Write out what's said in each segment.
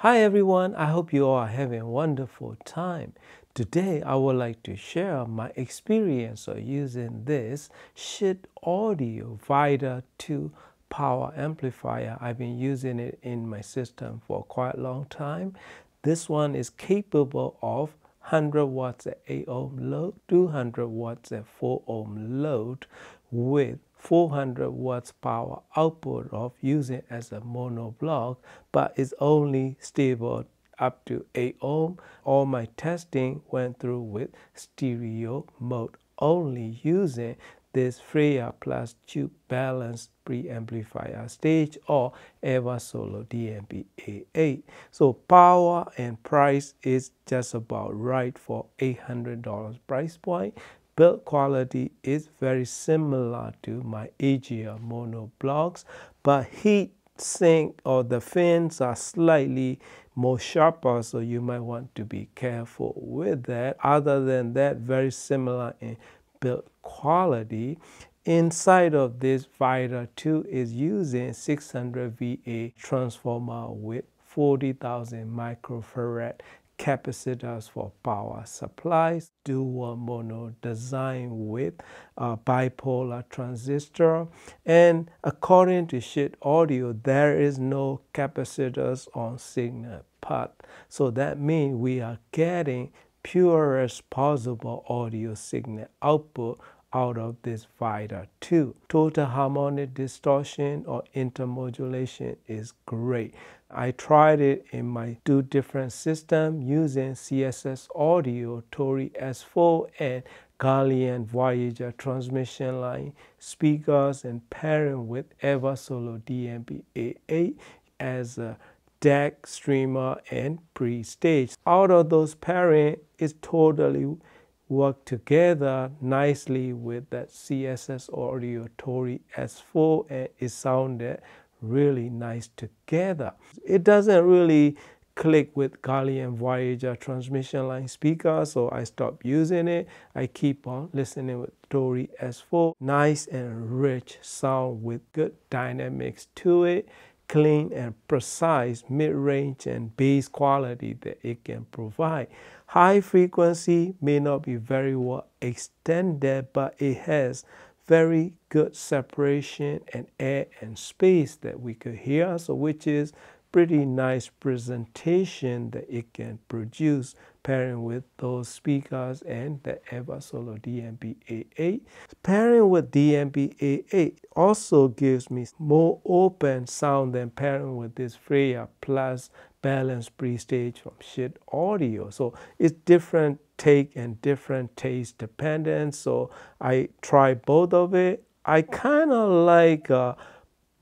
Hi everyone, I hope you all are having a wonderful time. Today I would like to share my experience of using this Schiit Audio Vita 2 power amplifier. I've been using it in my system for quite a long time. This one is capable of 100 watts at 8 ohm load, 200 watts at 4 ohm load with 400 watts power output of using as a mono block, but it's only stable up to 8 ohm. All my testing went through with stereo mode only using this Freya Plus Tube Balanced Preamplifier stage or EVA Solo DMP A8. So power and price is just about right for $800 price point. Build quality is very similar to my AGL mono blocks, but heat sink or the fins are slightly more sharper, so you might want to be careful with that. Other than that, very similar in build quality. Inside of this Vita 2 is using 600 VA transformer with 40,000 microfarad capacitors for power supplies, dual mono design with a bipolar transistor, and according to Schiit Audio, there is no capacitors on signal path. So that means we are getting purest possible audio signal output out of this Vita 2. Total harmonic distortion or intermodulation is great. I tried it in my two different systems using CSS Audio Tori S4 and Gallium Voyager transmission line speakers and pairing with EVA Solo DMP A8 as a DAC streamer and pre-stage. Out of those pairing, it's totally work together nicely with that CSS Audio Tori S4 and it sounded really nice together. It doesn't really click with Gallium Voyager transmission line speaker, so I stopped using it. I keep on listening with Tori S4. Nice and rich sound with good dynamics to it. Clean and precise mid-range and bass quality that it can provide. High frequency may not be very well extended, but it has very good separation and air and space that we could hear, so which is pretty nice presentation that it can produce pairing with those speakers and the EVA Solo DMP A8. Pairing with DMP A8 also gives me more open sound than pairing with this Freya Plus Balanced Pre-Stage from Schiit Audio. So it's different take and different taste dependent. So I try both of it. I kind of like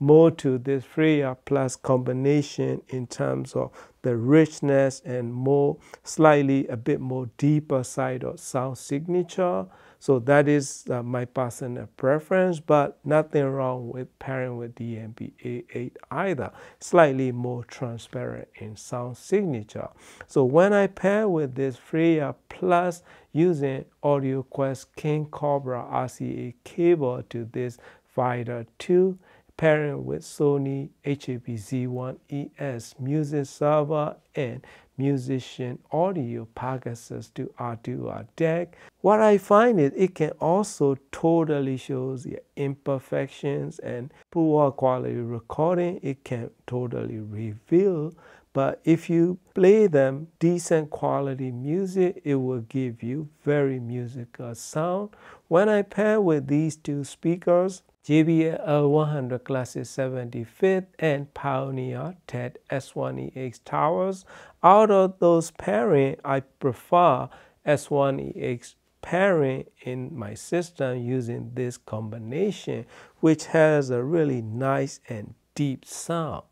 more to this Freya Plus combination in terms of the richness and more slightly a bit more deeper side of sound signature. So that is my personal preference, but nothing wrong with pairing with DMP A8 either. Slightly more transparent in sound signature. So when I pair with this Freya Plus using AudioQuest King Cobra RCA cable to this Vita 2, pairing with Sony HAP-Z1 ES Music Server and Musician Audio Pegasus to R2R DAC. What I find is it can also totally show the imperfections and poor quality recording. It can totally reveal, but if you play them decent quality music, it will give you very musical sound. When I pair with these two speakers, JBL L100 Classic 75th and Pioneer TED S1EX towers. Out of those pairing, I prefer S1EX pairing in my system using this combination, which has a really nice and deep sound.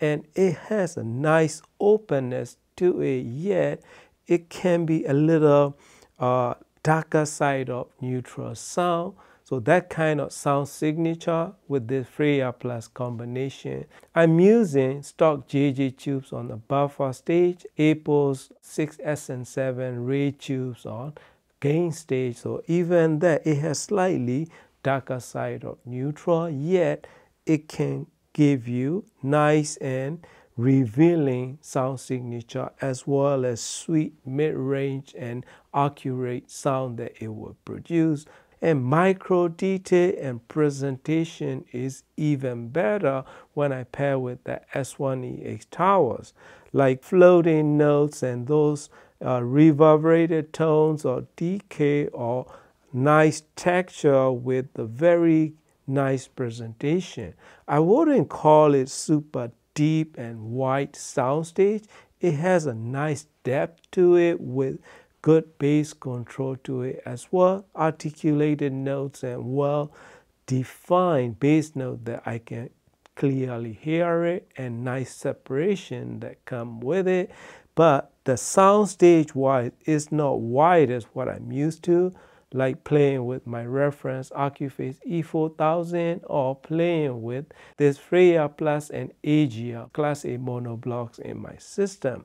And it has a nice openness to it, yet it can be a little darker side of neutral sound. So that kind of sound signature with this Freya Plus combination. I'm using stock JJ tubes on the buffer stage, Apple's 6S and 7 Ray tubes on gain stage. So even that, it has slightly darker side of neutral, yet it can give you nice and revealing sound signature as well as sweet mid-range and accurate sound that it will produce. And micro detail and presentation is even better when I pair with the S1EX towers, like floating notes and those reverberated tones or decay or nice texture with the very nice presentation. I wouldn't call it super deep and wide soundstage. It has a nice depth to it with good bass control to it as well, articulated notes and well defined bass note that I can clearly hear it and nice separation that come with it. But the soundstage wise is not wide as what I'm used to, like playing with my reference Accuphase E4000 or playing with this Freya Plus and Agia Class A mono blocks in my system.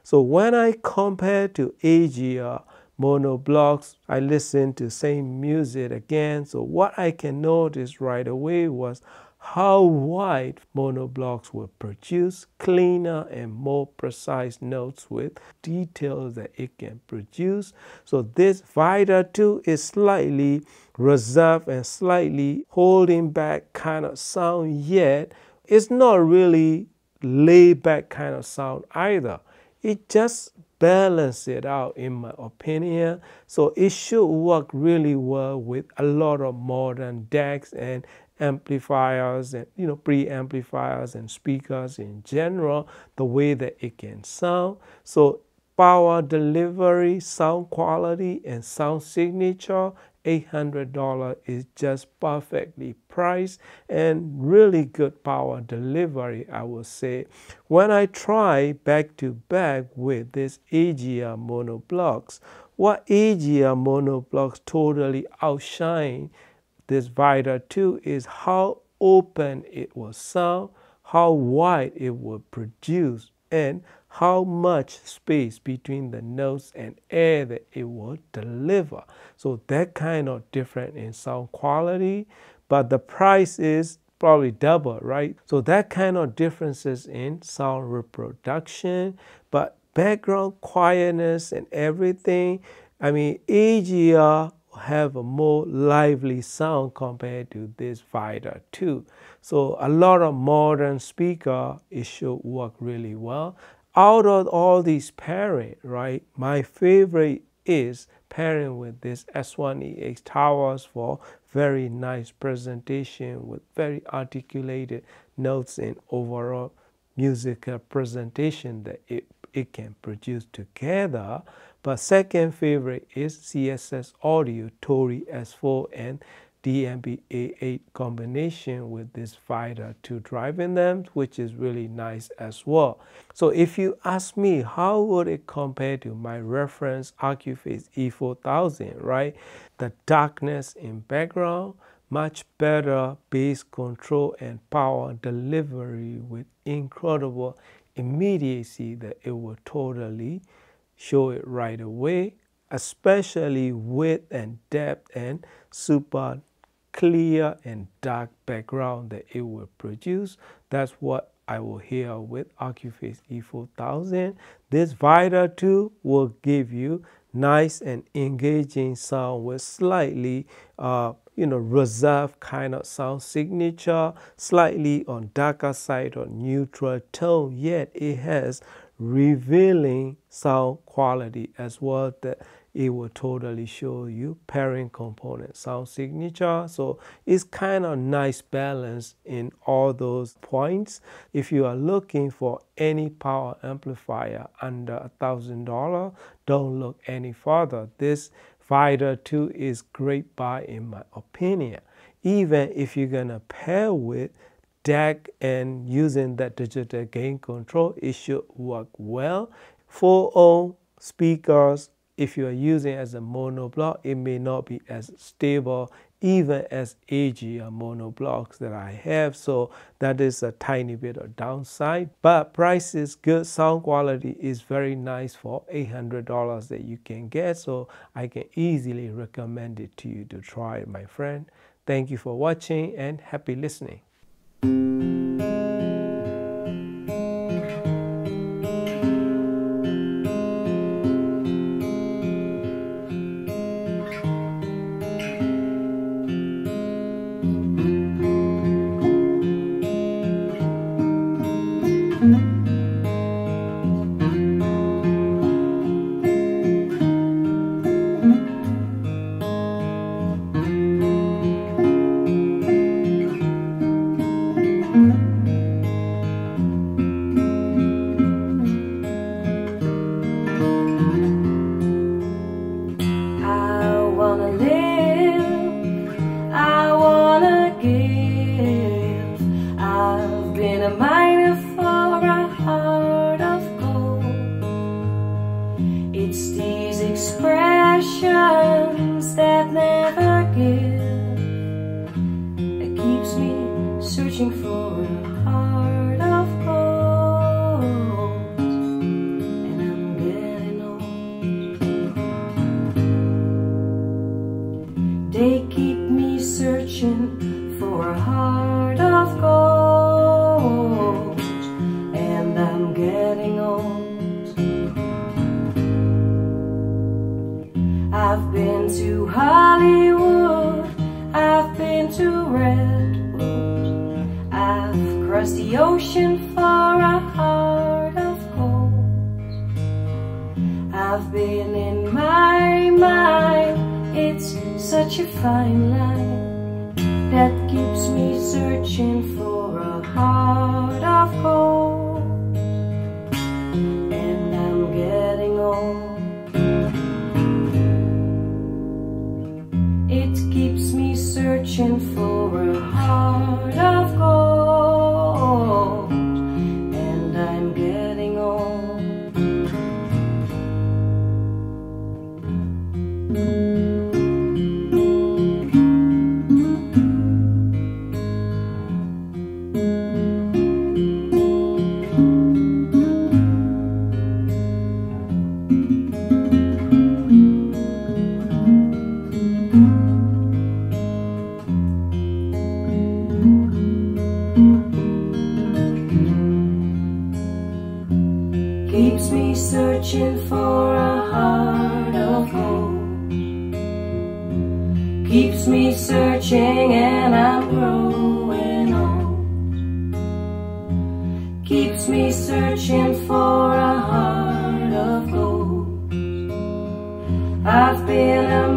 So when I compare to Agia mono blocks, I listen to same music again. So what I can notice right away was how wide mono blocks will produce cleaner and more precise notes with details that it can produce. So this Vita 2 is slightly reserved and slightly holding back kind of sound, yet it's not really laid back kind of sound either. It just balances it out in my opinion. So it should work really well with a lot of modern decks and amplifiers and preamplifiers and speakers in general, the way that it can sound. So power delivery, sound quality, and sound signature, $800 is just perfectly priced and really good power delivery, I would say. When I try back to back with this Agia mono blocks, what Agia mono blocks totally outshine this Vita 2 is how open it will sound, how wide it will produce, and how much space between the notes and air that it will deliver. So that kind of different in sound quality, but the price is probably double, right? So that kind of differences in sound reproduction, but background quietness and everything. I mean, Agia have a more lively sound compared to this Vita 2. So a lot of modern speaker, it should work really well. Out of all these pairing, right, my favorite is pairing with this S1EX towers for very nice presentation with very articulated notes and overall musical presentation that it can produce together. But second favorite is CSS Audio Tori S4 and DMB A8 combination with this Vita 2 driving them, which is really nice as well. So if you ask me, how would it compare to my reference Accuphase E4000, right? The darkness in background, much better bass control and power delivery with incredible immediacy that it will totally show it right away, especially width and depth and super clear and dark background that it will produce. That's what I will hear with Accuphase E4000. This Vita 2 will give you nice and engaging sound with slightly reserved kind of sound signature, slightly on darker side or neutral tone, yet it has revealing sound quality as well that it will totally show you pairing component sound signature. So it's kind of nice balance in all those points. If you are looking for any power amplifier under $1,000, don't look any further. This Vita 2 is great buy in my opinion. Even if you're gonna pair with DAC and using that digital gain control, it should work well. 4-ohm speakers, if you are using as a mono block, it may not be as stable even as Agia mono blocks that I have, so that is a tiny bit of downside. But price is good, sound quality is very nice for $800 that you can get, so I can easily recommend it to you to try it, my friend. Thank you for watching and happy listening. I've been in my mind. It's such a fine line that keeps me searching for a heart of gold. And I'm getting old. It keeps me searching for a heart of gold. And I'm getting old. Keeps me searching for a heart of gold. Keeps me searching and I'm growing old. Keeps me searching for a heart of gold. I've been a